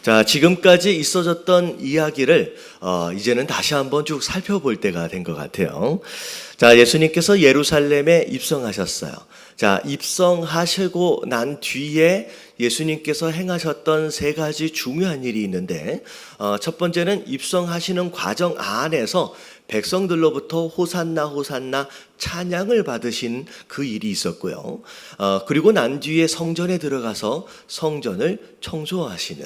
자, 지금까지 있어졌던 이야기를 이제는 다시 한번 쭉 살펴볼 때가 된 것 같아요. 자, 예수님께서 예루살렘에 입성하셨어요. 자, 입성하시고 난 뒤에 예수님께서 행하셨던 세 가지 중요한 일이 있는데, 첫 번째는 입성하시는 과정 안에서 백성들로부터 호산나 호산나 찬양을 받으신 그 일이 있었고요. 그리고 난 뒤에 성전에 들어가서 성전을 청소하시는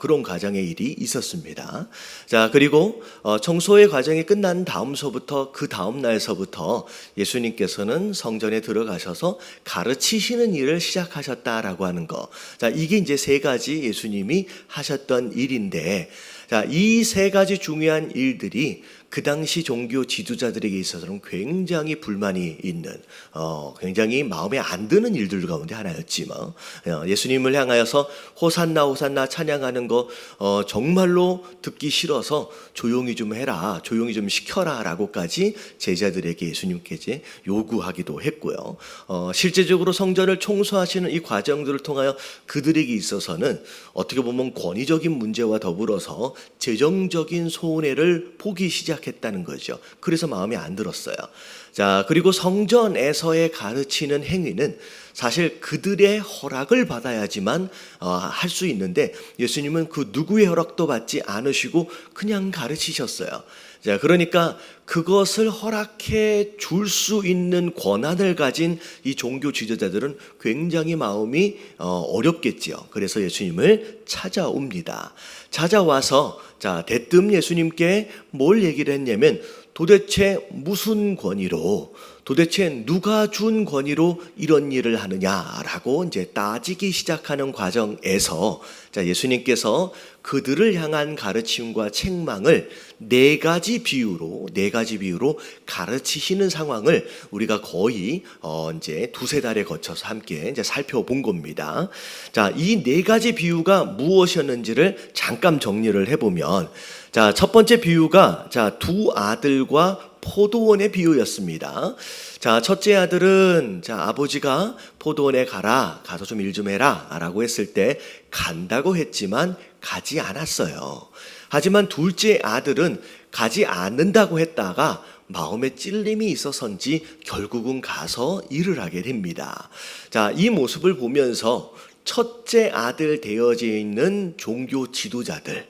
그런 과정의 일이 있었습니다. 자, 그리고 청소의 과정이 끝난 다음서부터 그 다음 날서부터 예수님께서는 성전에 들어가셔서 가르치시는 일을 시작하셨다라고 하는 거. 자, 이게 이제 세 가지 예수님이 하셨던 일인데, 자, 이 세 가지 중요한 일들이 그 당시 종교 지도자들에게 있어서는 굉장히 불만이 있는, 굉장히 마음에 안 드는 일들 가운데 하나였지만, 예수님을 향하여서 호산나 호산나 찬양하는 거 정말로 듣기 싫어서 조용히 좀 해라, 조용히 좀 시켜라 라고까지 제자들에게 예수님께서 요구하기도 했고요. 실제적으로 성전을 청소하시는 이 과정들을 통하여 그들에게 있어서는 어떻게 보면 권위적인 문제와 더불어서 재정적인 손해를 보기 시작했다는 거죠. 그래서 마음에 안 들었어요. 자, 그리고 성전에서의 가르치는 행위는 사실 그들의 허락을 받아야지만 할 수 있는데, 예수님은 그 누구의 허락도 받지 않으시고 그냥 가르치셨어요. 자, 그러니까 그것을 허락해 줄 수 있는 권한을 가진 이 종교 지도자들은 굉장히 마음이 어렵겠지요. 그래서 예수님을 찾아옵니다. 찾아와서 자, 대뜸 예수님께 뭘 얘기를 했냐면, 도대체 무슨 권위로, 도대체 누가 준 권위로 이런 일을 하느냐라고 이제 따지기 시작하는 과정에서, 자, 예수님께서 그들을 향한 가르침과 책망을 네 가지 비유로 가르치시는 상황을 우리가 거의 이제 두세 달에 거쳐서 함께 이제 살펴본 겁니다. 자, 이 네 가지 비유가 무엇이었는지를 잠깐 정리를 해보면, 자, 첫 번째 비유가 두 아들과 포도원의 비유였습니다. 자, 첫째 아들은 아버지가 포도원에 가서 좀 일 좀 해라 라고 했을 때 간다고 했지만 가지 않았어요. 하지만 둘째 아들은 가지 않는다고 했다가 마음에 찔림이 있어서인지 결국은 가서 일을 하게 됩니다. 자, 이 모습을 보면서 첫째 아들 되어져 있는 종교 지도자들,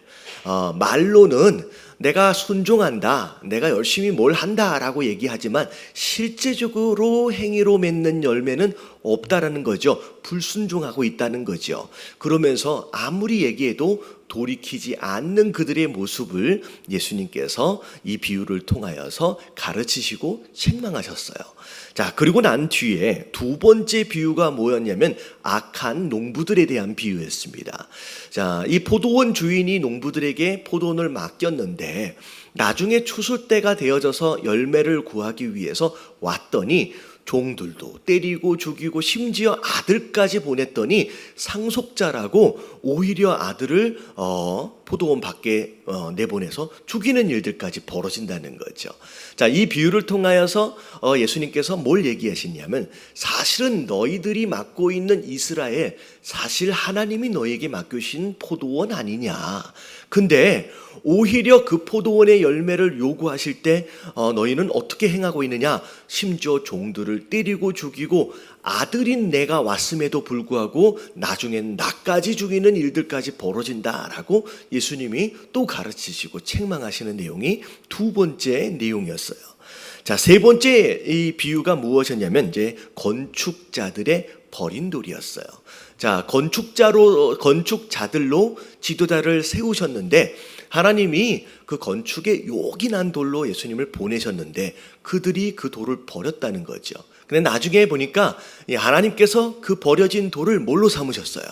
말로는 내가 순종한다, 내가 열심히 뭘 한다라고 얘기하지만 실제적으로 행위로 맺는 열매는 없다라는 거죠. 불순종하고 있다는 거죠. 그러면서 아무리 얘기해도 돌이키지 않는 그들의 모습을 예수님께서 이 비유를 통하여서 가르치시고 책망하셨어요. 자, 그리고 난 뒤에 두 번째 비유가 뭐였냐면 악한 농부들에 대한 비유였습니다. 자, 이 포도원 주인이 농부들에게 포도원을 맡겼는데 나중에 추수 때가 되어져서 열매를 구하기 위해서 왔더니 종들도 때리고 죽이고 심지어 아들까지 보냈더니 상속자라고 오히려 아들을 포도원 밖에 내보내서 죽이는 일들까지 벌어진다는 거죠. 자, 이 비유를 통하여서 예수님께서 뭘 얘기하시냐면, 사실은 너희들이 맡고 있는 이스라엘, 사실 하나님이 너희에게 맡기신 포도원 아니냐. 근데 오히려 그 포도원의 열매를 요구하실 때 너희는 어떻게 행하고 있느냐? 심지어 종들을 때리고 죽이고 아들인 내가 왔음에도 불구하고 나중엔 나까지 죽이는 일들까지 벌어진다라고 예수님이 또 가르치시고 책망하시는 내용이 두 번째 내용이었어요. 자, 세 번째 이 비유가 무엇이었냐면 이제 건축자들의 버린 돌이었어요. 자, 건축자들로 지도자를 세우셨는데 하나님이 그 건축에 요긴한 돌로 예수님을 보내셨는데 그들이 그 돌을 버렸다는 거죠. 근데 나중에 보니까 하나님께서 그 버려진 돌을 뭘로 삼으셨어요?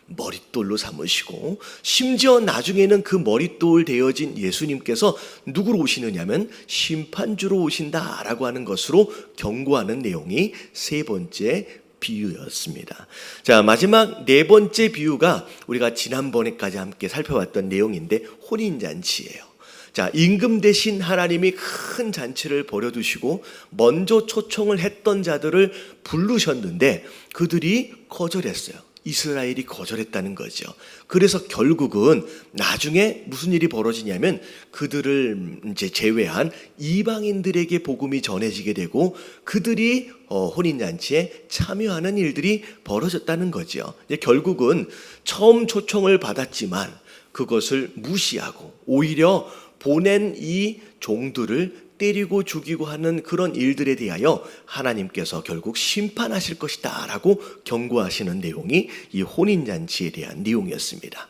머릿돌로 삼으시고, 심지어 나중에는 그 머릿돌 되어진 예수님께서 누구로 오시느냐면 심판주로 오신다라고 하는 것으로 경고하는 내용이 세 번째 비유였습니다. 자, 마지막 네 번째 비유가 우리가 지난번에까지 함께 살펴봤던 내용인데 혼인잔치예요. 자, 임금 대신 하나님이 큰 잔치를 벌여두시고 먼저 초청을 했던 자들을 부르셨는데 그들이 거절했어요. 이스라엘이 거절했다는 거죠. 그래서 결국은 나중에 무슨 일이 벌어지냐면 그들을 이제 제외한 이방인들에게 복음이 전해지게 되고 그들이 혼인잔치에 참여하는 일들이 벌어졌다는 거죠. 결국은 처음 초청을 받았지만 그것을 무시하고 오히려 보낸 이 종들을 때리고 죽이고 하는 그런 일들에 대하여 하나님께서 결국 심판하실 것이다 라고 경고하시는 내용이 이 혼인잔치에 대한 내용이었습니다.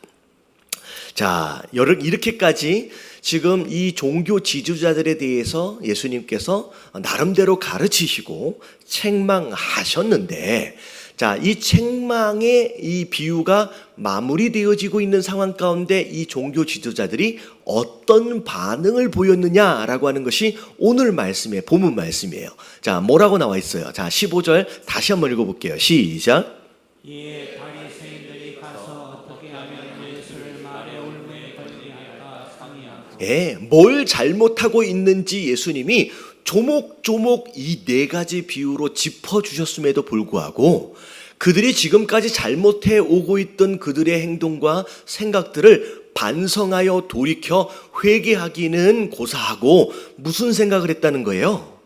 자, 이렇게까지 지금 이 종교 지도자들에 대해서 예수님께서 나름대로 가르치시고 책망하셨는데, 자, 이 책망의 이 비유가 마무리되어지고 있는 상황 가운데 이 종교 지도자들이 어떤 반응을 보였느냐라고 하는 것이 오늘 말씀의 본문 말씀이에요. 자, 뭐라고 나와 있어요? 자, 15절 다시 한번 읽어볼게요. 시작. 이에 바리새인들이 가서 어떻게 하면 예수를 말의 올무에 걸게 할까 상의하고 뭘 잘못하고 있는지 예수님이 조목조목 이 네 가지 비유로 짚어주셨음에도 불구하고 그들이 지금까지 잘못해 오고 있던 그들의 행동과 생각들을 반성하여 돌이켜 회개하기는 고사하고 무슨 생각을 했다는 거예요?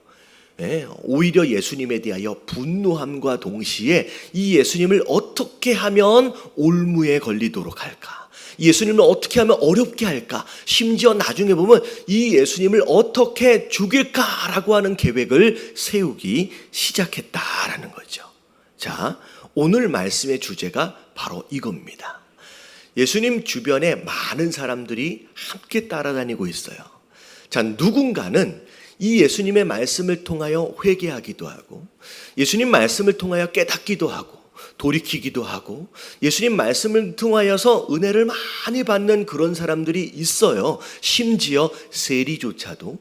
오히려 예수님에 대하여 분노함과 동시에 이 예수님을 어떻게 하면 올무에 걸리도록 할까? 예수님을 어떻게 하면 어렵게 할까? 심지어 나중에 보면 이 예수님을 어떻게 죽일까라고 하는 계획을 세우기 시작했다라는 거죠. 자, 오늘 말씀의 주제가 바로 이겁니다. 예수님 주변에 많은 사람들이 함께 따라다니고 있어요. 자, 누군가는 이 예수님의 말씀을 통하여 회개하기도 하고 예수님 말씀을 통하여 깨닫기도 하고 돌이키기도 하고 예수님 말씀을 통하여서 은혜를 많이 받는 그런 사람들이 있어요. 심지어 세리조차도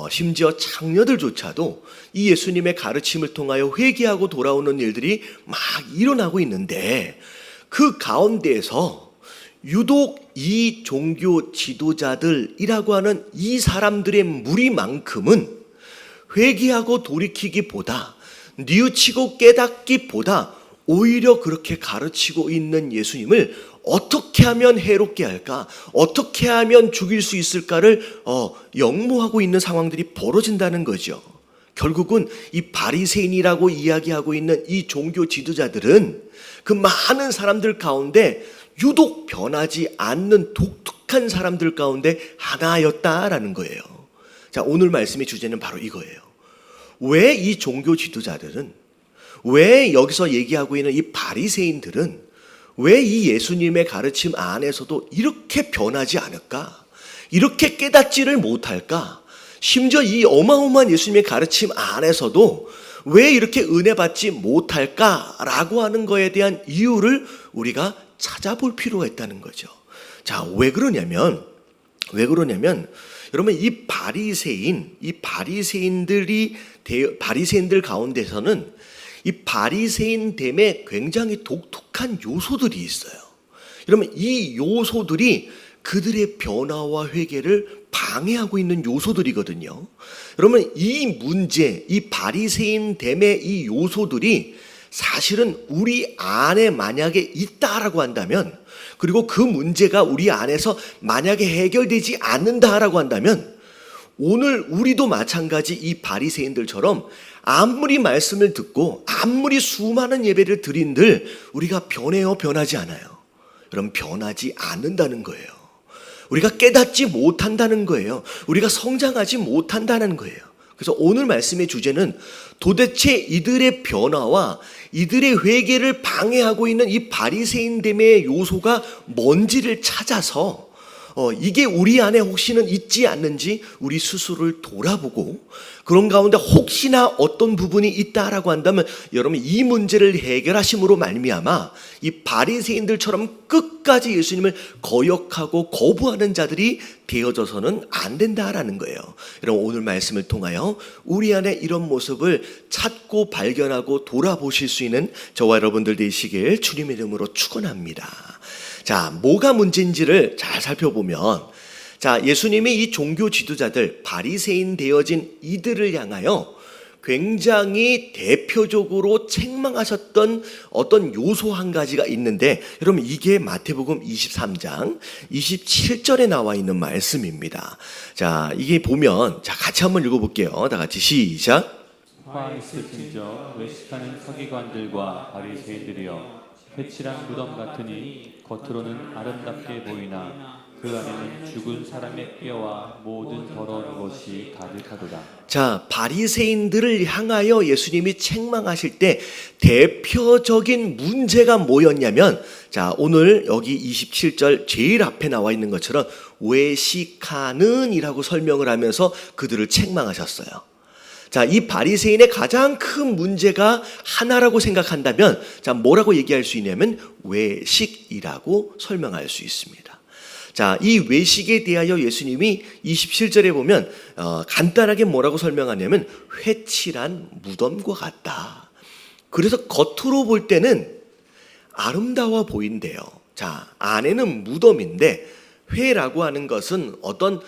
심지어 창녀들조차도 이 예수님의 가르침을 통하여 회개하고 돌아오는 일들이 막 일어나고 있는데 그 가운데에서 유독 이 종교 지도자들이라고 하는 이 사람들의 무리만큼은 회개하고 돌이키기보다 뉘우치고 깨닫기보다 오히려 그렇게 가르치고 있는 예수님을 어떻게 하면 해롭게 할까? 어떻게 하면 죽일 수 있을까를 역모하고 있는 상황들이 벌어진다는 거죠. 결국은 이 바리새인이라고 이야기하고 있는 이 종교 지도자들은 그 많은 사람들 가운데 유독 변하지 않는 독특한 사람들 가운데 하나였다라는 거예요. 자, 오늘 말씀의 주제는 바로 이거예요. 왜 이 종교 지도자들은 왜 여기서 얘기하고 있는 이 바리새인들은 왜 이 예수님의 가르침 안에서도 이렇게 변하지 않을까? 이렇게 깨닫지를 못할까? 심지어 이 어마어마한 예수님의 가르침 안에서도 왜 이렇게 은혜 받지 못할까라고 하는 거에 대한 이유를 우리가 찾아볼 필요가 있다는 거죠. 자, 왜 그러냐면 여러분 이 바리새인들 가운데서는 이 바리새인됨에 굉장히 독특한 요소들이 있어요. 여러분 이 요소들이 그들의 변화와 회개를 방해하고 있는 요소들이거든요. 여러분 이 문제, 이 바리새인됨의 이 요소들이 사실은 우리 안에 만약에 있다라고 한다면, 그리고 그 문제가 우리 안에서 만약에 해결되지 않는다라고 한다면 오늘 우리도 마찬가지 이 바리새인들처럼 아무리 말씀을 듣고 아무리 수많은 예배를 드린들 우리가 변하지 않아요. 그럼 변하지 않는다는 거예요. 우리가 깨닫지 못한다는 거예요. 우리가 성장하지 못한다는 거예요. 그래서 오늘 말씀의 주제는 도대체 이들의 변화와 이들의 회개를 방해하고 있는 이 바리새인됨의 요소가 뭔지를 찾아서 이게 우리 안에 혹시는 있지 않는지 우리 스스로를 돌아보고 그런 가운데 혹시나 어떤 부분이 있다라고 한다면 여러분 이 문제를 해결하심으로 말미암아 이 바리새인들처럼 끝까지 예수님을 거역하고 거부하는 자들이 되어져서는 안 된다라는 거예요. 여러분 오늘 말씀을 통하여 우리 안에 이런 모습을 찾고 발견하고 돌아보실 수 있는 저와 여러분들 되시길 주님의 이름으로 축원합니다. 자, 뭐가 문제인지를 잘 살펴보면, 자, 예수님이 이 종교 지도자들, 바리새인 되어진 이들을 향하여 굉장히 대표적으로 책망하셨던 어떤 요소 한 가지가 있는데, 여러분 이게 마태복음 23장 27절에 나와 있는 말씀입니다. 자, 이게 보면, 자, 같이 한번 읽어볼게요. 다 같이 시작. 화 있을진저 외식하는 서기관들과 바리새인들이여, 회칠한 무덤 같으니 겉으로는 아름답게 보이나 그 안에는 죽은 사람의 뼈와 모든 더러운 것이 가득하도다. 자, 바리새인들을 향하여 예수님이 책망하실 때 대표적인 문제가 뭐였냐면, 자, 오늘 여기 27절 제일 앞에 나와 있는 것처럼 외식하는 이라고 설명을 하면서 그들을 책망하셨어요. 자, 이 바리새인의 가장 큰 문제가 하나라고 생각한다면, 자, 뭐라고 얘기할 수 있냐면 외식이라고 설명할 수 있습니다. 자, 이 외식에 대하여 예수님이 27절에 보면 간단하게 뭐라고 설명하냐면 회칠한 무덤과 같다. 그래서 겉으로 볼 때는 아름다워 보인대요. 자, 안에는 무덤인데, 회라고 하는 것은 어떤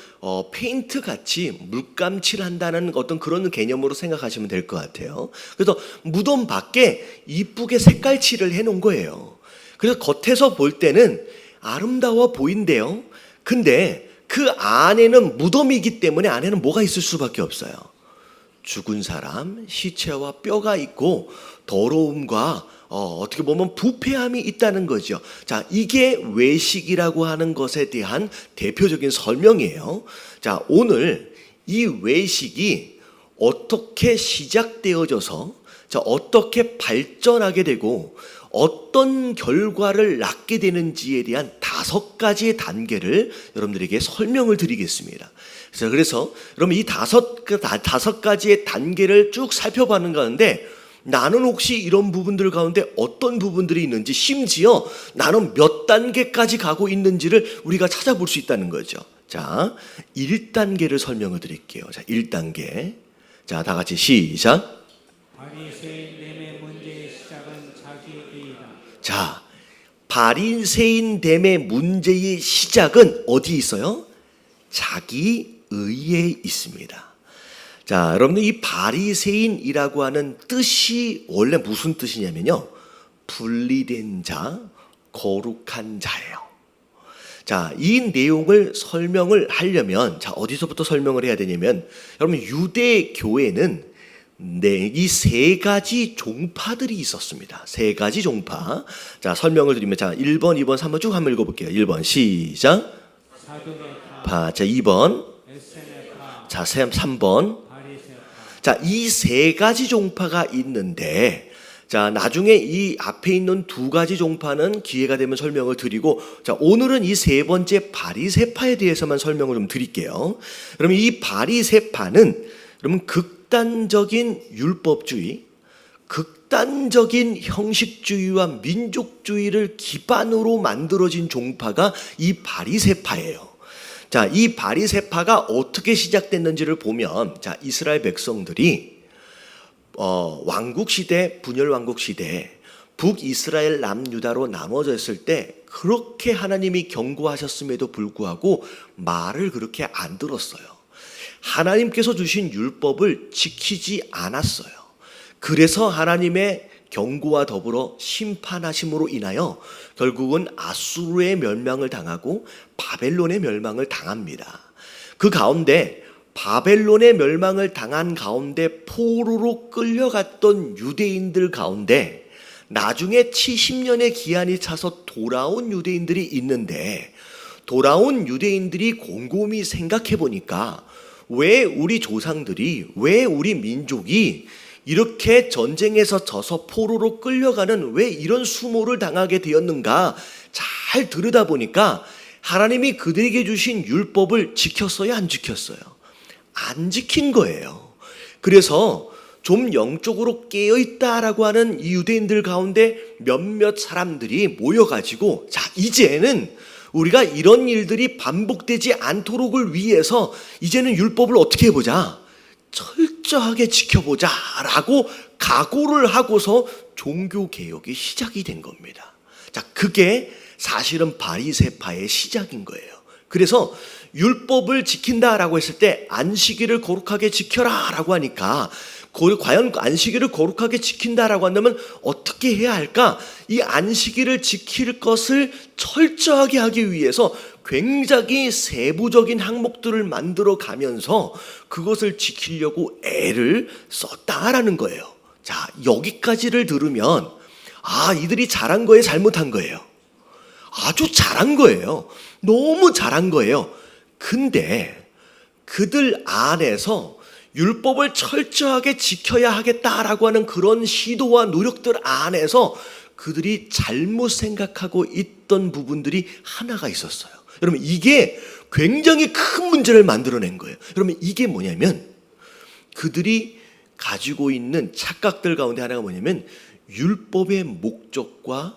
페인트 같이 물감 칠한다는 어떤 그런 개념으로 생각하시면 될 것 같아요. 그래서 무덤 밖에 이쁘게 색깔 칠을 해놓은 거예요. 그래서 겉에서 볼 때는 아름다워 보인대요. 근데 그 안에는 무덤이기 때문에 안에는 뭐가 있을 수밖에 없어요. 죽은 사람, 시체와 뼈가 있고 더러움과 어떻게 보면 부패함이 있다는 거죠. 자, 이게 외식이라고 하는 것에 대한 대표적인 설명이에요. 자, 오늘 이 외식이 어떻게 시작되어져서, 자, 어떻게 발전하게 되고 어떤 결과를 낳게 되는지에 대한 5가지의 단계를 여러분들에게 설명을 드리겠습니다. 그래서 여러분 이 5가지의 단계를 쭉 살펴보는 가운데, 나는 혹시 이런 부분들 가운데 어떤 부분들이 있는지, 심지어 나는 몇 단계까지 가고 있는지를 우리가 찾아볼 수 있다는 거죠. 자, 1단계를 설명을 드릴게요. 자, 1단계. 자, 다 같이 시작. 바리새인됨의 문제의 시작은 자기의이다. 자, 바리새인됨의 문제의 시작은 어디 있어요? 자기 의에 있습니다. 자, 여러분들 이 바리새인이라고 하는 뜻이 원래 무슨 뜻이냐면요, 분리된 자, 거룩한 자예요. 자, 이 내용을 설명을 하려면, 자, 어디서부터 설명을 해야 되냐면, 여러분 유대 교회는 이 3가지 종파들이 있었습니다. 3가지 종파. 자, 설명을 드리면, 자, 1번, 2번, 3번 쭉 한번 읽어볼게요. 1번 시작. 사두개파, 자, 2번. 에세네파, 자, 3번. 바리새파. 자, 이 3가지 종파가 있는데, 자, 나중에 이 앞에 있는 2가지 종파는 기회가 되면 설명을 드리고, 자, 오늘은 이 3번째 바리새파에 대해서만 설명을 좀 드릴게요. 그러면 이 바리새파는 여러분 극단적인 율법주의, 극단적인 형식주의와 민족주의를 기반으로 만들어진 종파가 이 바리새파예요. 자, 이 바리새파가 어떻게 시작됐는지를 보면, 자, 이스라엘 백성들이 왕국 시대, 분열 왕국 시대, 북이스라엘 남유다로 나눠졌을 때 그렇게 하나님이 경고하셨음에도 불구하고 말을 그렇게 안 들었어요. 하나님께서 주신 율법을 지키지 않았어요. 그래서 하나님의 경고와 더불어 심판하심으로 인하여 결국은 아수르의 멸망을 당하고 바벨론의 멸망을 당합니다. 그 가운데 바벨론의 멸망을 당한 가운데 포로로 끌려갔던 유대인들 가운데 나중에 70년의 기한이 차서 돌아온 유대인들이 있는데, 돌아온 유대인들이 곰곰이 생각해 보니까 왜 우리 조상들이, 왜 우리 민족이 이렇게 전쟁에서 져서 포로로 끌려가는 왜 이런 수모를 당하게 되었는가 잘 들여다보니까 하나님이 그들에게 주신 율법을 지켰어요, 안 지켰어요? 안 지킨 거예요. 그래서 좀 영적으로 깨어있다라고 하는 이 유대인들 가운데 몇몇 사람들이 모여가지고, 자, 이제는 우리가 이런 일들이 반복되지 않도록을 위해서 이제는 율법을 어떻게 해보자, 철저하게 지켜보자 라고 각오를 하고서 종교개혁이 시작이 된 겁니다. 자, 그게 사실은 바리새파의 시작인 거예요. 그래서 율법을 지킨다라고 했을 때 안식일을 거룩하게 지켜라 라고 하니까 과연 안식일을 거룩하게 지킨다라고 한다면 어떻게 해야 할까? 이 안식일을 지킬 것을 철저하게 하기 위해서 굉장히 세부적인 항목들을 만들어 가면서 그것을 지키려고 애를 썼다라는 거예요. 자, 여기까지를 들으면 이들이 잘한 거예요, 잘못한 거예요? 아주 잘한 거예요. 너무 잘한 거예요. 근데 그들 안에서 율법을 철저하게 지켜야 하겠다라고 하는 그런 시도와 노력들 안에서 그들이 잘못 생각하고 있던 부분들이 하나가 있었어요. 여러분, 이게 굉장히 큰 문제를 만들어낸 거예요. 여러분, 이게 뭐냐면 그들이 가지고 있는 착각들 가운데 하나가 뭐냐면 율법의 목적과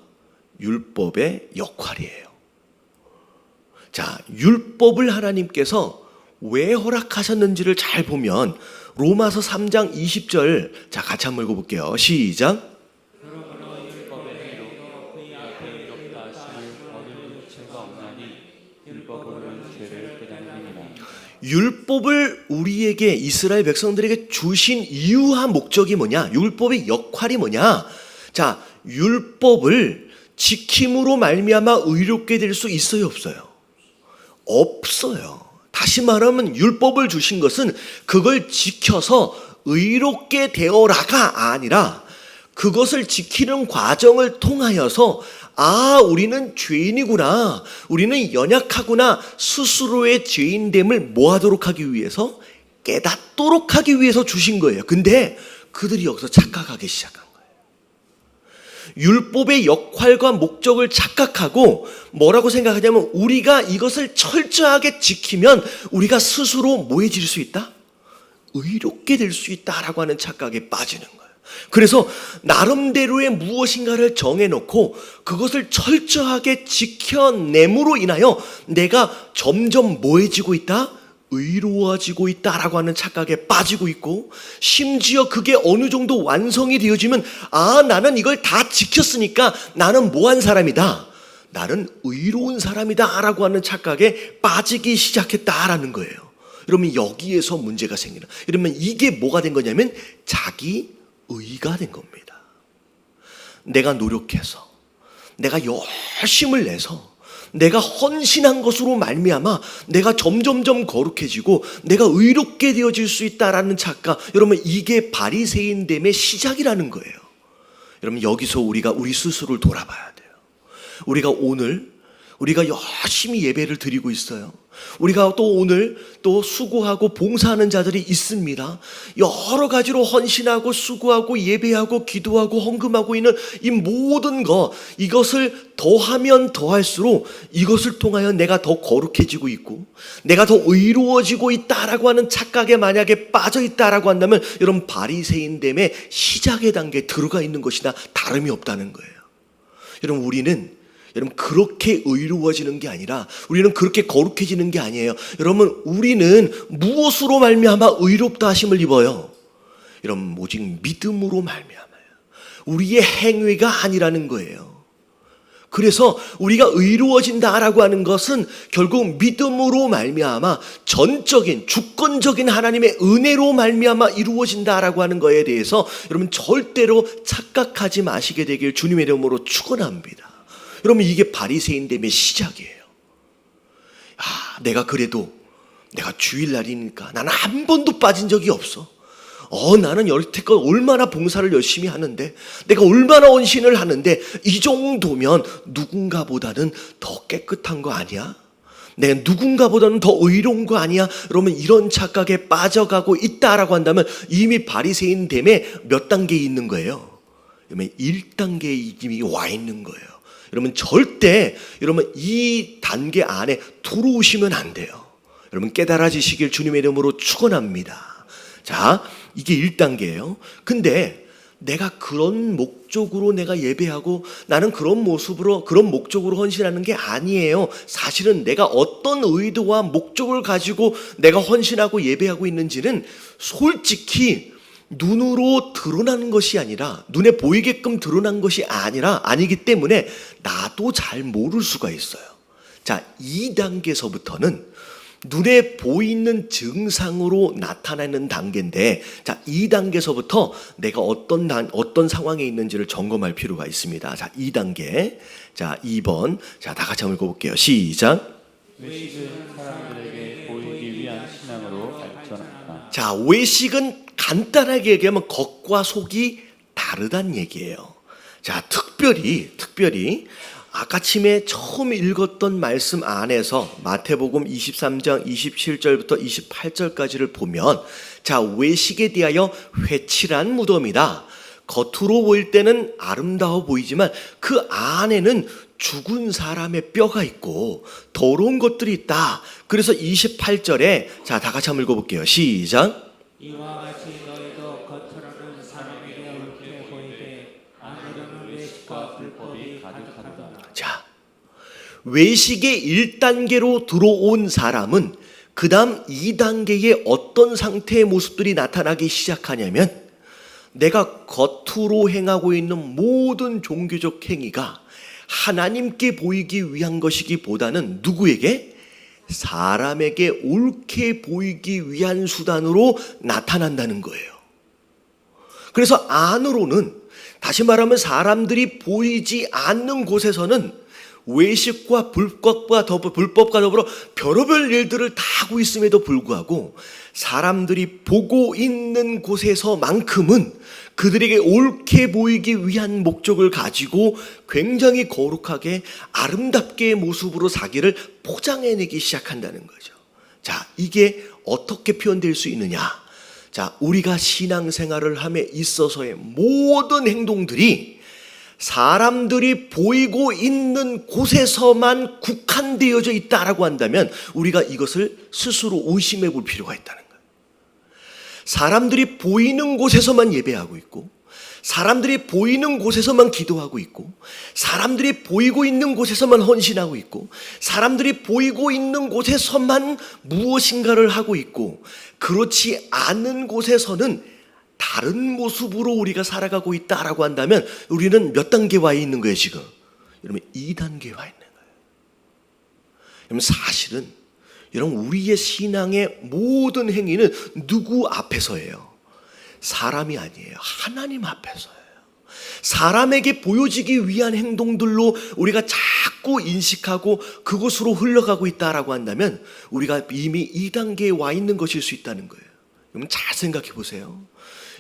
율법의 역할이에요. 자, 율법을 하나님께서 왜 허락하셨는지를 잘 보면 로마서 3장 20절, 자, 같이 한번 읽어볼게요. 시작. 그러므로 율법의 행위로 그의 앞에 이롭다 하심을 얻을 육체가 없나니 율법으로는 죄를 깨닫느니라. 율법을 우리에게, 이스라엘 백성들에게 주신 이유와 목적이 뭐냐? 율법의 역할이 뭐냐? 자, 율법을 지킴으로 말미암아 의롭게 될 수 있어요, 없어요? 없어요. 다시 말하면 율법을 주신 것은 그걸 지켜서 의롭게 되어라가 아니라 그것을 지키는 과정을 통하여서 우리는 죄인이구나, 우리는 연약하구나, 스스로의 죄인됨을 뭐하도록 하기 위해서, 깨닫도록 하기 위해서 주신 거예요. 근데 그들이 여기서 착각하기 시작한 거예요. 율법의 역할과 목적을 착각하고 뭐라고 생각하냐면 우리가 이것을 철저하게 지키면 우리가 스스로 뭐해질 수 있다? 의롭게 될 수 있다라고 하는 착각에 빠지는 거예요. 그래서 나름대로의 무엇인가를 정해놓고 그것을 철저하게 지켜냄으로 인하여 내가 점점 뭐해지고 있다? 의로워지고 있다라고 하는 착각에 빠지고 있고, 심지어 그게 어느 정도 완성이 되어지면 나는 이걸 다 지켰으니까 나는 뭐한 사람이다? 나는 의로운 사람이다 라고 하는 착각에 빠지기 시작했다라는 거예요. 여러분, 여기에서 문제가 생기는, 이러면 이게 뭐가 된 거냐면 자기 의가 된 겁니다. 내가 노력해서, 내가 열심을 내서, 내가 헌신한 것으로 말미암아 내가 점점점 거룩해지고 내가 의롭게 되어질 수 있다라는 착각, 여러분, 이게 바리새인됨의 시작이라는 거예요. 여러분, 여기서 우리가 우리 스스로를 돌아봐야 돼요. 우리가 열심히 예배를 드리고 있어요. 우리가 또 오늘 또 수고하고 봉사하는 자들이 있습니다. 여러 가지로 헌신하고 수고하고 예배하고 기도하고 헌금하고 있는 이 모든 이것을 더하면 더할수록 이것을 통하여 내가 더 거룩해지고 있고 내가 더 의로워지고 있다라고 하는 착각에 만약에 빠져 있다라고 한다면 여러분, 바리새인됨의 시작의 단계에 들어가 있는 것이나 다름이 없다는 거예요. 여러분, 여러분, 그렇게 의로워지는 게 아니라, 우리는 그렇게 거룩해지는 게 아니에요. 여러분, 우리는 무엇으로 말미암아 의롭다 하심을 입어요? 여러분, 오직 믿음으로 말미암아요. 우리의 행위가 아니라는 거예요. 그래서 우리가 의로워진다라고 하는 것은 결국 믿음으로 말미암아 전적인 주권적인 하나님의 은혜로 말미암아 이루어진다라고 하는 거에 대해서 여러분, 절대로 착각하지 마시게 되길 주님의 이름으로 축원합니다. 여러분, 이게 바리새인됨의 시작이에요. 내가 주일날이니까 나는 한 번도 빠진 적이 없어. 나는 여태껏 얼마나 봉사를 열심히 하는데, 내가 얼마나 헌신을 하는데, 이 정도면 누군가보다는 더 깨끗한 거 아니야? 내가 누군가보다는 더 의로운 거 아니야? 여러분, 이런 착각에 빠져가고 있다라고 한다면 이미 바리새인됨의 몇 단계에 있는 거예요? 여러분, 1단계에 이미 와 있는 거예요. 여러분, 절대 이 단계 안에 들어오시면 안 돼요. 여러분, 깨달아지시길 주님의 이름으로 축원합니다. 자, 이게 1단계예요. 근데 내가 그런 목적으로 내가 예배하고 나는 그런 모습으로 그런 목적으로 헌신하는 게 아니에요. 사실은 내가 어떤 의도와 목적을 가지고 내가 헌신하고 예배하고 있는지는 솔직히 눈으로 드러나는 것이 아니라, 눈에 보이게끔 드러난 것이 아니기 때문에 나도 잘 모를 수가 있어요. 자, 2단계서부터는 눈에 보이는 증상으로 나타나는 단계인데, 자, 이 단계에서부터 내가 어떤 상황에 있는지를 점검할 필요가 있습니다. 자, 2단계. 자, 2번. 자, 다 같이 한번 읽어볼게요. 시작. 외식은 사람들에게 보이기 위한 신앙으로 발전한다. 자, 외식은 간단하게 얘기하면 겉과 속이 다르단 얘기예요. 자, 특별히 아까침에 처음 읽었던 말씀 안에서 마태복음 23장 27절부터 28절까지를 보면, 자, 외식에 대하여 회칠한 무덤이다. 겉으로 보일 때는 아름다워 보이지만 그 안에는 죽은 사람의 뼈가 있고 더러운 것들이 있다. 그래서 28절에 자, 다 같이 한번 읽어볼게요. 시작. 이와 같이 너희도 겉으로는 사람에게 옳게 보이되 안으로는 외식과 불법이 가득하다. 자, 외식의 1단계로 들어온 사람은 그 다음 2단계에 어떤 상태의 모습들이 나타나기 시작하냐면, 내가 겉으로 행하고 있는 모든 종교적 행위가 하나님께 보이기 위한 것이기보다는 누구에게? 사람에게 옳게 보이기 위한 수단으로 나타난다는 거예요. 그래서 안으로는, 다시 말하면 사람들이 보이지 않는 곳에서는 외식과 불법과 더불어 별의별 일들을 다 하고 있음에도 불구하고 사람들이 보고 있는 곳에서만큼은 그들에게 옳게 보이기 위한 목적을 가지고 굉장히 거룩하게 아름답게 모습으로 자기를 포장해내기 시작한다는 거죠. 자, 이게 어떻게 표현될 수 있느냐? 자, 우리가 신앙생활을 함에 있어서의 모든 행동들이 사람들이 보이고 있는 곳에서만 국한되어져 있다라고 한다면 우리가 이것을 스스로 의심해 볼 필요가 있다는 거예요. 사람들이 보이는 곳에서만 예배하고 있고, 사람들이 보이는 곳에서만 기도하고 있고, 사람들이 보이고 있는 곳에서만 헌신하고 있고, 사람들이 보이고 있는 곳에서만 무엇인가를 하고 있고, 그렇지 않은 곳에서는 다른 모습으로 우리가 살아가고 있다라고 한다면 우리는 몇 단계 와 있는 거예요 지금? 여러분 2단계에 와 있는 거예요. 여러분 사실은 여러분 우리의 신앙의 모든 행위는 누구 앞에서예요? 사람이 아니에요. 하나님 앞에서예요. 사람에게 보여지기 위한 행동들로 우리가 자꾸 인식하고 그곳으로 흘러가고 있다라고 한다면 우리가 이미 2단계에 와 있는 것일 수 있다는 거예요. 여러분 잘 생각해 보세요.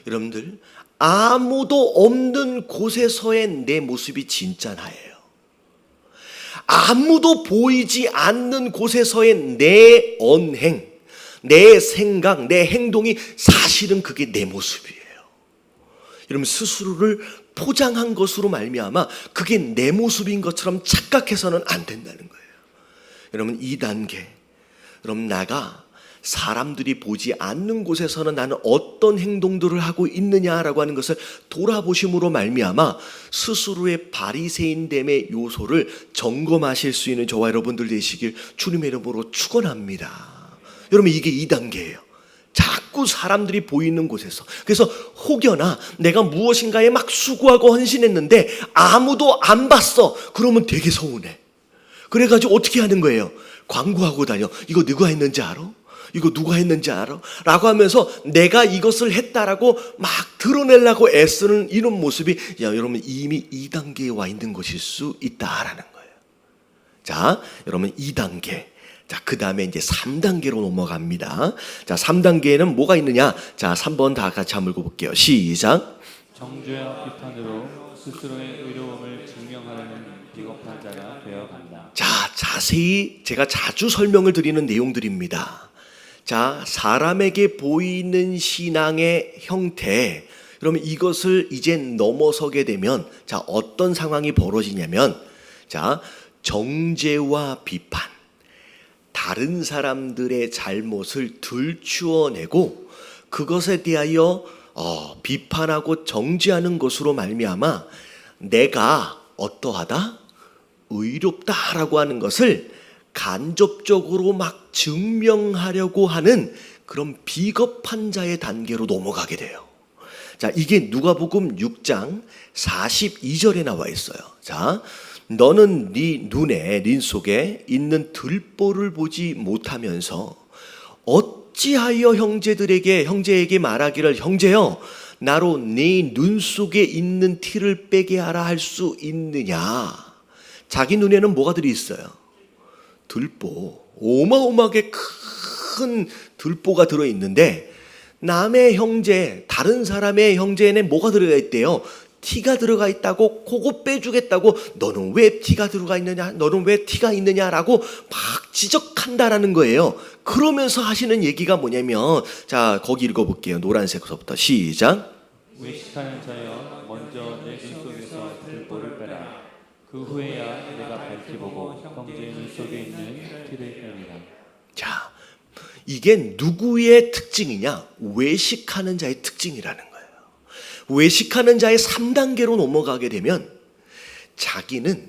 여러분들 아무도 없는 곳에서의 내 모습이 진짜 나예요. 아무도 보이지 않는 곳에서의 내 언행, 내 생각, 내 행동이 사실은 그게 내 모습이에요. 여러분 스스로를 포장한 것으로 말미암아 그게 내 모습인 것처럼 착각해서는 안 된다는 거예요. 여러분 2단계, 여러분 나가 사람들이 보지 않는 곳에서는 나는 어떤 행동들을 하고 있느냐라고 하는 것을 돌아보심으로 말미암아 스스로의 바리새인됨의 요소를 점검하실 수 있는 저와 여러분들 되시길 주님의 이름으로 축원합니다. 여러분 이게 2단계예요. 자꾸 사람들이 보이는 곳에서, 그래서 혹여나 내가 무엇인가에 막 수고하고 헌신했는데 아무도 안 봤어. 그러면 되게 서운해. 그래가지고 어떻게 하는 거예요? 광고하고 다녀. 이거 누가 했는지 알아? 이거 누가 했는지 알아? 라고 하면서 내가 이것을 했다라고 막 드러내려고 애쓰는 이런 모습이 여러분 이미 2단계에 와 있는 것일 수 있다라는 거예요. 자, 여러분 2단계. 자, 그 다음에 이제 3단계로 넘어갑니다. 자, 3단계에는 뭐가 있느냐? 자, 3번 다 같이 한번 읽어볼게요. 시작. 정죄와 비판으로 스스로의 의로움을 증명하려는 비겁한 자가 되어간다. 자, 자세히 제가 자주 설명을 드리는 내용들입니다. 자, 사람에게 보이는 신앙의 형태, 그러면 이것을 이제 넘어서게 되면 자, 어떤 상황이 벌어지냐면 자, 정죄와 비판, 다른 사람들의 잘못을 들추어내고 그것에 대하여 비판하고 정죄하는 것으로 말미암아 내가 어떠하다? 의롭다라고 하는 것을 간접적으로 막 증명하려고 하는 그런 비겁한 자의 단계로 넘어가게 돼요. 자, 이게 누가복음 6장 42절에 나와 있어요. 자, 너는 네 눈에 린 속에 있는 들보를 보지 못하면서 어찌하여 형제에게 말하기를 형제여 나로 네 눈 속에 있는 티를 빼게 하라 할 수 있느냐. 자기 눈에는 뭐가 들어 있어요? 들보, 어마어마하게 큰 들보가 들어 있는데 남의 형제, 다른 사람의 형제에는 뭐가 들어가 있대요? 티가 들어가 있다고 그거 빼주겠다고 너는 왜 티가 들어가 있느냐? 너는 왜 티가 있느냐라고 막 지적한다라는 거예요. 그러면서 하시는 얘기가 뭐냐면 자 거기 읽어볼게요. 노란색부터 시작. 외식하는 자여 먼저 내 눈 속에서 들보를 빼라. 그 후에야 내가 밝히 보고 형제의 눈 속에 있는 티를 빼리라. 자, 이게 누구의 특징이냐? 외식하는 자의 특징이라는 거예요. 외식하는 자의 3단계로 넘어가게 되면 자기는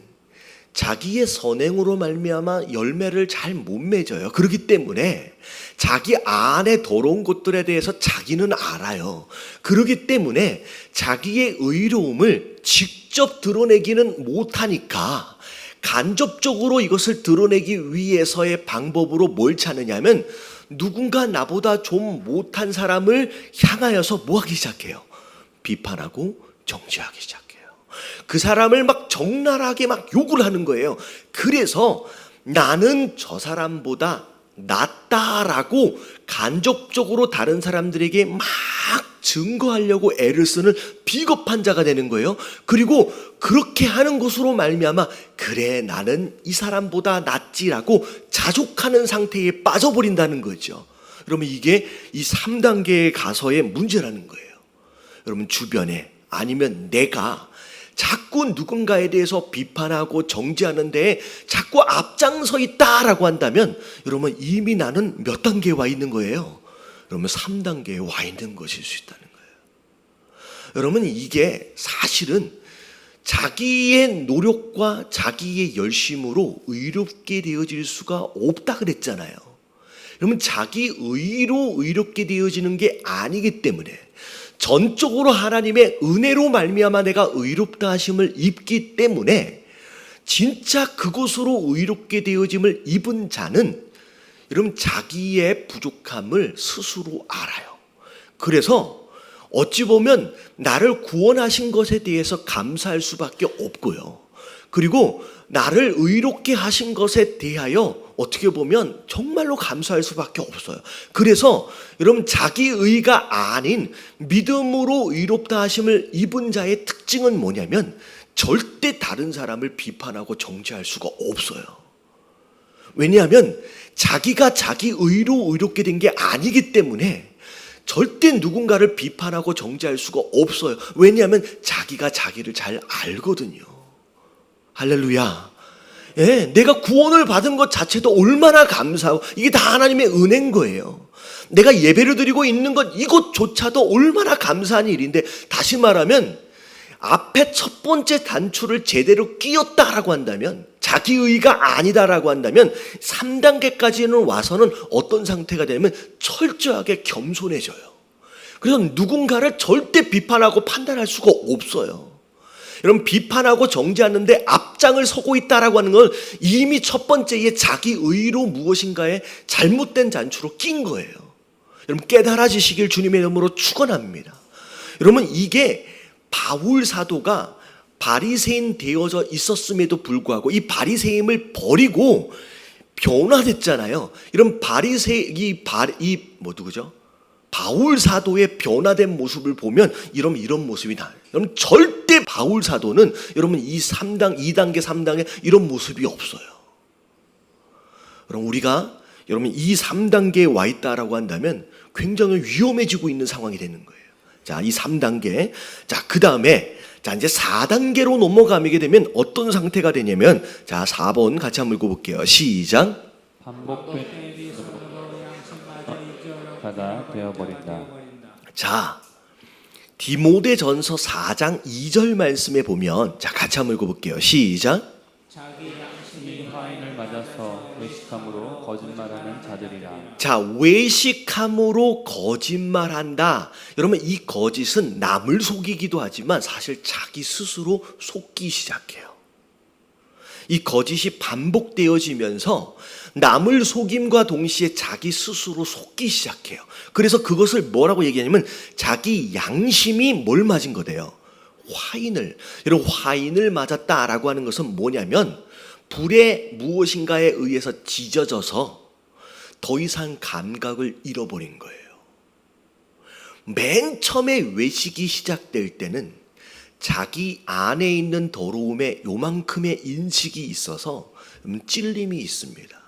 자기의 선행으로 말미암아 열매를 잘 못 맺어요. 그렇기 때문에 자기 안에 더러운 것들에 대해서 자기는 알아요. 그렇기 때문에 자기의 의로움을 직접 드러내기는 못하니까 간접적으로 이것을 드러내기 위해서의 방법으로 뭘 찾느냐면 누군가 나보다 좀 못한 사람을 향하여서 뭐 하기 시작해요? 비판하고 정죄하기 시작해요. 그 사람을 막 적나라하게 막 욕을 하는 거예요. 그래서 나는 저 사람보다 낫다라고 간접적으로 다른 사람들에게 막 증거하려고 애를 쓰는 비겁한 자가 되는 거예요. 그리고 그렇게 하는 것으로 말미암아 그래 나는 이 사람보다 낫지라고 자족하는 상태에 빠져버린다는 거죠. 그러면 이게 이 3단계에 가서의 문제라는 거예요. 여러분 주변에 아니면 내가 자꾸 누군가에 대해서 비판하고 정죄하는데 자꾸 앞장서 있다라고 한다면 여러분 이미 나는 몇 단계에 와 있는 거예요? 여러분 3단계에 와 있는 것일 수 있다는 거예요. 여러분 이게 사실은 자기의 노력과 자기의 열심으로 의롭게 되어질 수가 없다 그랬잖아요. 여러분 자기 의로 의롭게 되어지는 게 아니기 때문에 전적으로 하나님의 은혜로 말미암아 내가 의롭다 하심을 입기 때문에 진짜 그것으로 의롭게 되어짐을 입은 자는 여러분 자기의 부족함을 스스로 알아요. 그래서 어찌 보면 나를 구원하신 것에 대해서 감사할 수밖에 없고요. 그리고 나를 의롭게 하신 것에 대하여 어떻게 보면 정말로 감사할 수밖에 없어요. 그래서 여러분 자기 의가 아닌 믿음으로 의롭다 하심을 입은 자의 특징은 뭐냐면 절대 다른 사람을 비판하고 정죄할 수가 없어요. 왜냐하면 자기가 자기 의로 의롭게 된 게 아니기 때문에 절대 누군가를 비판하고 정죄할 수가 없어요. 왜냐하면 자기가 자기를 잘 알거든요. 할렐루야. 예, 내가 구원을 받은 것 자체도 얼마나 감사하고 이게 다 하나님의 은혜인 거예요. 내가 예배를 드리고 있는 것 이것조차도 얼마나 감사한 일인데 다시 말하면 앞에 첫 번째 단추를 제대로 끼웠다라고 한다면 자기 의가 아니다라고 한다면 3단계까지는 와서는 어떤 상태가 되냐면 철저하게 겸손해져요. 그래서 누군가를 절대 비판하고 판단할 수가 없어요. 여러분 비판하고 정죄하는데 앞장을 서고 있다라고 하는 건 이미 첫 번째에 자기 의로 무엇인가에 잘못된 단추로 낀 거예요. 여러분 깨달아지시길 주님의 이름으로 축원합니다. 여러분 이게 바울 사도가 바리새인 되어져 있었음에도 불구하고 이 바리새임을 버리고 변화됐잖아요. 이런 바울 사도의 변화된 모습을 보면 이런 모습이 나요. 여러분 절대 바울 사도는 여러분 이 2단계 3단계 이런 모습이 없어요. 그럼 우리가 여러분 이 3단계에 와 있다라고 한다면 굉장히 위험해지고 있는 상황이 되는 거예요. 자, 이 3단계. 자, 그다음에 자, 이제 4단계로 넘어가게 되면 어떤 상태가 되냐면 자, 4번 같이 한번 읽어 볼게요. 시작. 반복된 자가 되어버린다. 자, 디모데전서 4장 2절 말씀에 보면 자, 같이 한번 읽어 볼게요. 시작. 자기 양심이 하인을 맞아서 외식함으로 거짓말하는 자들이라. 자, 외식함으로 거짓말한다. 여러분 이 거짓은 남을 속이기도 하지만 사실 자기 스스로 속기 시작해요. 이 거짓이 반복되어지면서 남을 속임과 동시에 자기 스스로 속기 시작해요. 그래서 그것을 뭐라고 얘기하냐면 자기 양심이 뭘 맞은 거대요? 화인을. 여러분, 화인을 맞았다라고 하는 것은 뭐냐면 불에 무엇인가에 의해서 지져져서 더 이상 감각을 잃어버린 거예요. 맨 처음에 외식이 시작될 때는 자기 안에 있는 더러움에 요만큼의 인식이 있어서 찔림이 있습니다.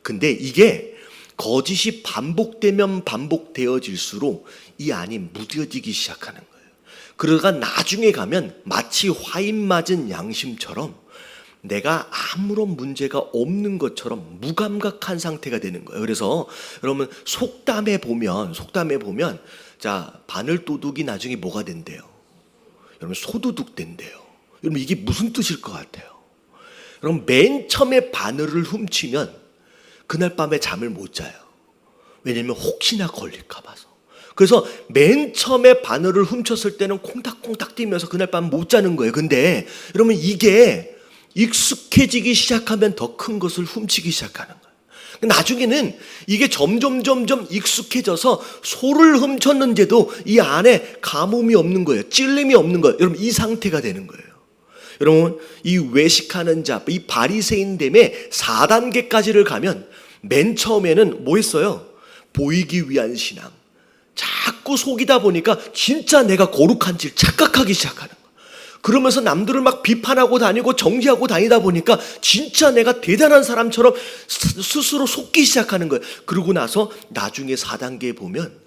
근데 이게 거짓이 반복되면 반복되어질수록 이 안이 무뎌지기 시작하는 거예요. 그러다가 나중에 가면 마치 화인 맞은 양심처럼 내가 아무런 문제가 없는 것처럼 무감각한 상태가 되는 거예요. 그래서 여러분 속담에 보면 자, 바늘도둑이 나중에 뭐가 된대요? 여러분 소도둑 된대요. 여러분 이게 무슨 뜻일 것 같아요? 여러분 맨 처음에 바늘을 훔치면 그날 밤에 잠을 못 자요. 왜냐면 혹시나 걸릴까 봐서. 그래서 맨 처음에 바늘을 훔쳤을 때는 콩닥콩닥 뛰면서 그날 밤 못 자는 거예요. 근데 여러분 이게 익숙해지기 시작하면 더 큰 것을 훔치기 시작하는 거예요. 나중에는 이게 점점 익숙해져서 소를 훔쳤는데도 이 안에 가뭄이 없는 거예요. 찔림이 없는 거예요. 여러분 이 상태가 되는 거예요. 여러분 이 외식하는 자, 이 바리새인됨의 4단계까지를 가면 맨 처음에는 뭐 했어요? 보이기 위한 신앙. 자꾸 속이다 보니까 진짜 내가 거룩한지를 착각하기 시작하는 거예요. 그러면서 남들을 막 비판하고 다니고 정죄하고 다니다 보니까 진짜 내가 대단한 사람처럼 스스로 속기 시작하는 거예요. 그러고 나서 나중에 4단계에 보면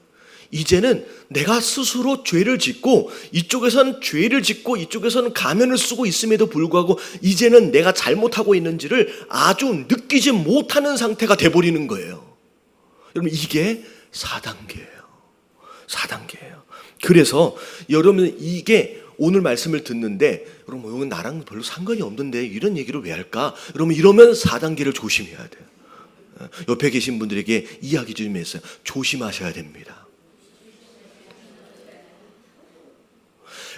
이제는 내가 스스로 죄를 짓고 이쪽에서는 죄를 짓고 이쪽에서는 가면을 쓰고 있음에도 불구하고 이제는 내가 잘못하고 있는지를 아주 느끼지 못하는 상태가 돼버리는 거예요. 여러분 이게 4단계예요. 4단계예요. 그래서 여러분 이게 오늘 말씀을 듣는데 여러분 이건 나랑 별로 상관이 없는데 이런 얘기를 왜 할까? 여러분 이러면 4단계를 조심해야 돼요. 옆에 계신 분들에게 이야기 좀 했어요. 조심하셔야 됩니다.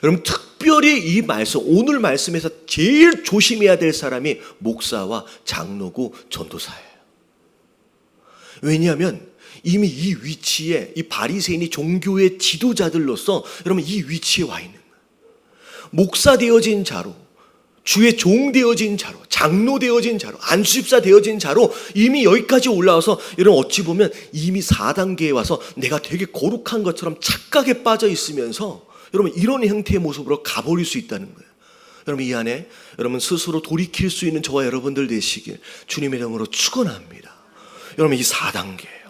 여러분 특별히 이 말씀, 오늘 말씀에서 제일 조심해야 될 사람이 목사와 장로고 전도사예요. 왜냐하면 이미 이 위치에 이 바리새인이 종교의 지도자들로서 여러분 이 위치에 와 있는 거예요. 목사 되어진 자로, 주의 종 되어진 자로, 장로 되어진 자로, 안수집사 되어진 자로 이미 여기까지 올라와서 여러분 어찌 보면 이미 4단계에 와서 내가 되게 거룩한 것처럼 착각에 빠져 있으면서 여러분 이런 형태의 모습으로 가버릴 수 있다는 거예요. 여러분 이 안에 여러분 스스로 돌이킬 수 있는 저와 여러분들 되시길 주님의 이름으로 축원합니다. 여러분 이 4단계예요.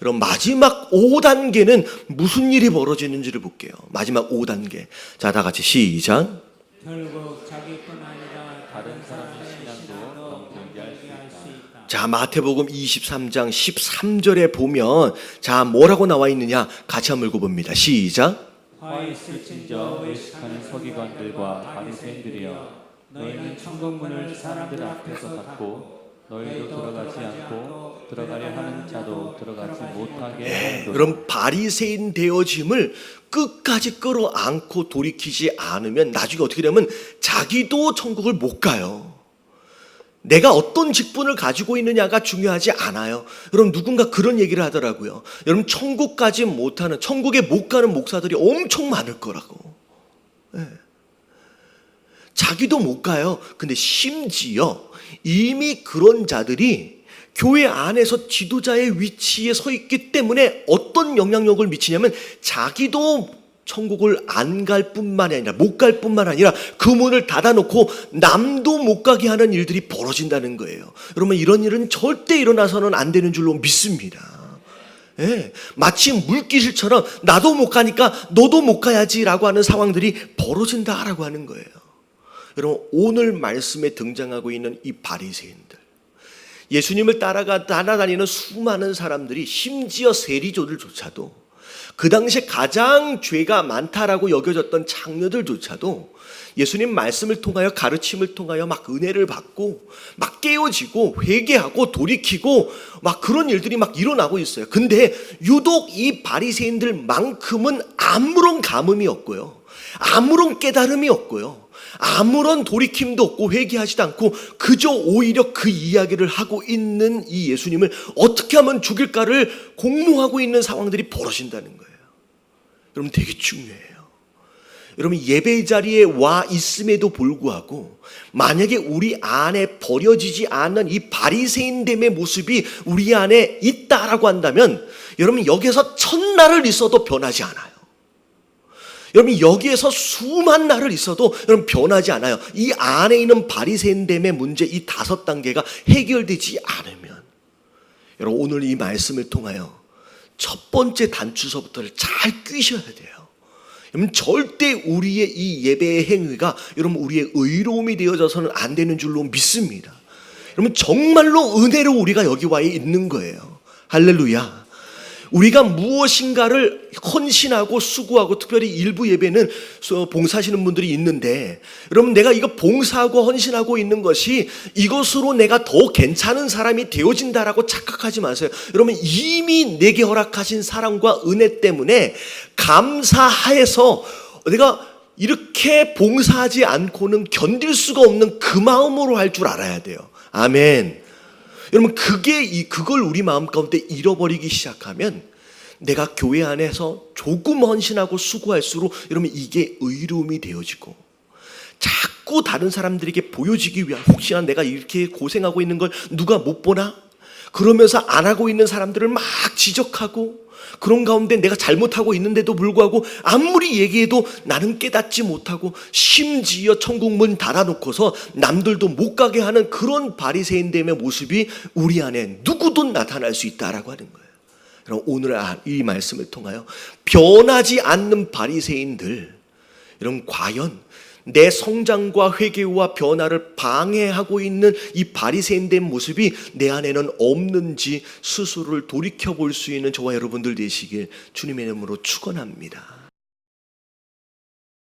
여러분 마지막 5단계는 무슨 일이 벌어지는지를 볼게요. 마지막 5단계. 자, 다 같이 시작. 결국 자기뿐 아니라 다른 사람의 신앙도 경쟁할 수 있다. 자, 마태복음 23장 13절에 보면 자 뭐라고 나와 있느냐 같이 한번 읽어봅니다. 시작. 화 있을진저 외식하는 서기관들과 바리새인들이여, 너희는 천국문을 사람들 앞에서 닫고 너희도 들어가지 않고 들어가려 하는 자도 들어가지 못하게 하는도다. 그럼 바리새인 되어짐을 끝까지 끌어안고 돌이키지 않으면 나중에 어떻게 되면 자기도 천국을 못 가요. 내가 어떤 직분을 가지고 있느냐가 중요하지 않아요. 여러분 누군가 그런 얘기를 하더라고요. 여러분 천국까지 못하는, 천국에 못 가는 목사들이 엄청 많을 거라고. 네. 자기도 못 가요. 근데 심지어 이미 그런 자들이 교회 안에서 지도자의 위치에 서 있기 때문에 어떤 영향력을 미치냐면 자기도 천국을 안 갈 뿐만이 아니라 못 갈 뿐만 아니라 그 문을 닫아놓고 남도 못 가게 하는 일들이 벌어진다는 거예요. 여러분 이런 일은 절대 일어나서는 안 되는 줄로 믿습니다. 예, 마치 물귀신처럼 나도 못 가니까 너도 못 가야지라고 하는 상황들이 벌어진다라고 하는 거예요. 여러분 오늘 말씀에 등장하고 있는 이 바리새인들, 예수님을 따라다니는 수많은 사람들이, 심지어 세리조들조차도 그 당시에 가장 죄가 많다라고 여겨졌던 장녀들조차도 예수님 말씀을 통하여, 가르침을 통하여 막 은혜를 받고 막 깨어지고 회개하고 돌이키고 막 그런 일들이 막 일어나고 있어요. 근데 유독 이 바리새인들만큼은 아무런 감흥이 없고요, 아무런 깨달음이 없고요, 아무런 돌이킴도 없고 회개하지도 않고 그저 오히려 그 이야기를 하고 있는 이 예수님을 어떻게 하면 죽일까를 공모하고 있는 상황들이 벌어진다는 거예요. 여러분 되게 중요해요. 여러분 예배 자리에 와 있음에도 불구하고 만약에 우리 안에 버려지지 않는 이 바리새인됨의 모습이 우리 안에 있다라고 한다면 여러분 여기에서 1000날을 있어도 변하지 않아요. 여러분 여기에서 수만 날을 있어도 여러분 변하지 않아요. 이 안에 있는 바리새인됨의 문제 이 5단계가 해결되지 않으면 여러분 오늘 이 말씀을 통하여 첫 번째 단추서부터를 잘 꿰셔야 돼요. 여러분 절대 우리의 이 예배의 행위가 여러분 우리의 의로움이 되어져서는 안 되는 줄로 믿습니다. 여러분 정말로 은혜로 우리가 여기 와 있는 거예요. 할렐루야. 우리가 무엇인가를 헌신하고 수고하고 특별히 일부 예배는 봉사하시는 분들이 있는데 여러분 내가 이거 봉사하고 헌신하고 있는 것이 이것으로 내가 더 괜찮은 사람이 되어진다라고 착각하지 마세요. 여러분 이미 내게 허락하신 사랑과 은혜 때문에 감사하여서 내가 이렇게 봉사하지 않고는 견딜 수가 없는 그 마음으로 할 줄 알아야 돼요. 아멘. 여러분 그걸 우리 마음 가운데 잃어버리기 시작하면 내가 교회 안에서 조금 헌신하고 수고할수록 여러분 이게 의로움이 되어지고 자꾸 다른 사람들에게 보여지기 위한 혹시나 내가 이렇게 고생하고 있는 걸 누가 못 보나? 그러면서 안 하고 있는 사람들을 막 지적하고 그런 가운데 내가 잘못하고 있는데도 불구하고 아무리 얘기해도 나는 깨닫지 못하고 심지어 천국 문 닫아놓고서 남들도 못 가게 하는 그런 바리새인됨의 모습이 우리 안에 누구도 나타날 수 있다라고 하는 거예요. 그럼 오늘 이 말씀을 통하여 변하지 않는 바리새인들 여러분 과연 내 성장과 회개와 변화를 방해하고 있는 이 바리새인된 모습이 내 안에는 없는지 스스로를 돌이켜볼 수 있는 저와 여러분들 되시길 주님의 이름으로 축원합니다.